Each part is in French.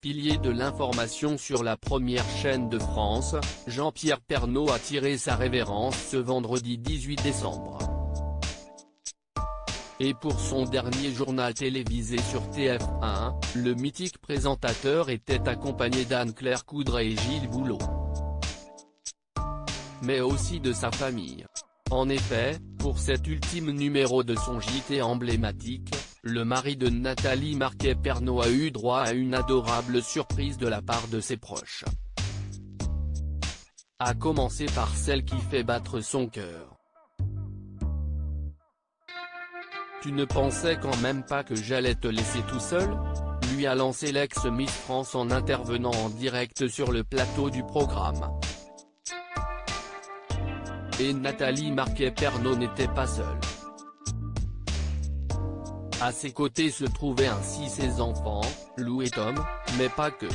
Pilier de l'information sur la première chaîne de France, Jean-Pierre Pernaut a tiré sa révérence ce vendredi 18 décembre. Et pour son dernier journal télévisé sur TF1, le mythique présentateur était accompagné d'Anne-Claire Coudray et Gilles Boulot. Mais aussi de sa famille. En effet, pour cet ultime numéro de son JT emblématique, le mari de Nathalie Marquet-Pernaut a eu droit à une adorable surprise de la part de ses proches. À commencer par celle qui fait battre son cœur. Tu ne pensais quand même pas que j'allais te laisser tout seul ? Lui a lancé l'ex-Miss France en intervenant en direct sur le plateau du programme. Et Nathalie Marquet-Pernaut n'était pas seule. À ses côtés se trouvaient ainsi ses enfants, Lou et Tom, mais pas que.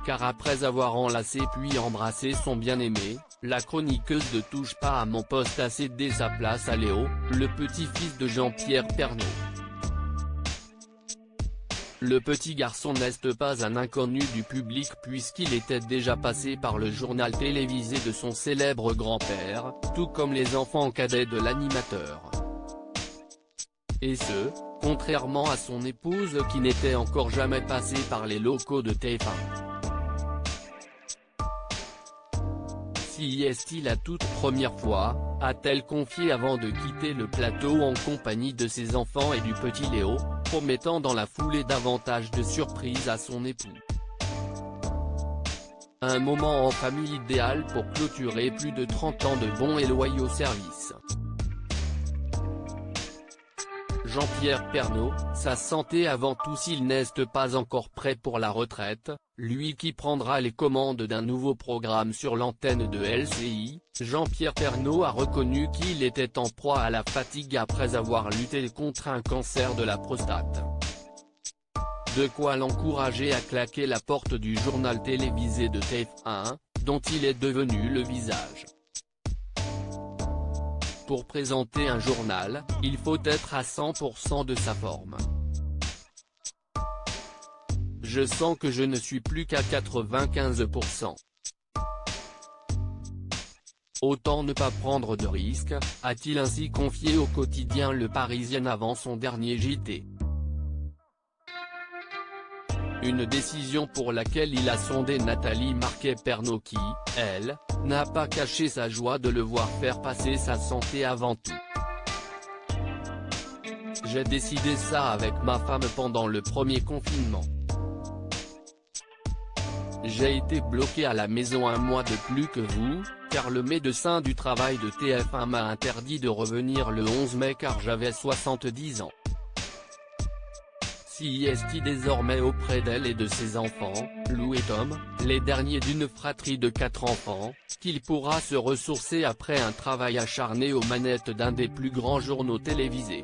Car après avoir enlacé puis embrassé son bien-aimé, la chroniqueuse de Touche pas à mon poste a cédé sa place à Léo, le petit-fils de Jean-Pierre Pernaut. Le petit garçon n'est pas un inconnu du public puisqu'il était déjà passé par le journal télévisé de son célèbre grand-père, tout comme les enfants cadets de l'animateur. Et ce, contrairement à son épouse qui n'était encore jamais passée par les locaux de TF1. Si est-il la toute première fois, a-t-elle confié avant de quitter le plateau en compagnie de ses enfants et du petit Léo, promettant dans la foulée davantage de surprises à son époux. Un moment en famille idéal pour clôturer plus de 30 ans de bons et loyaux services. Jean-Pierre Pernaut, sa santé avant tout s'il n'est pas encore prêt pour la retraite, lui qui prendra les commandes d'un nouveau programme sur l'antenne de LCI, Jean-Pierre Pernaut a reconnu qu'il était en proie à la fatigue après avoir lutté contre un cancer de la prostate. De quoi l'encourager à claquer la porte du journal télévisé de TF1, dont il est devenu le visage. Pour présenter un journal, il faut être à 100% de sa forme. Je sens que je ne suis plus qu'à 95%. Autant ne pas prendre de risques, a-t-il ainsi confié au quotidien Le Parisien avant son dernier JT. Une décision pour laquelle il a sondé Nathalie Marquet-Pernaut qui, elle, n'a pas caché sa joie de le voir faire passer sa santé avant tout. J'ai décidé ça avec ma femme pendant le premier confinement. J'ai été bloqué à la maison un mois de plus que vous, car le médecin du travail de TF1 m'a interdit de revenir le 11 mai car j'avais 70 ans. Si est désormais auprès d'elle et de ses enfants, Lou et Tom, les derniers d'une fratrie de 4 enfants, qu'il pourra se ressourcer après un travail acharné aux manettes d'un des plus grands journaux télévisés.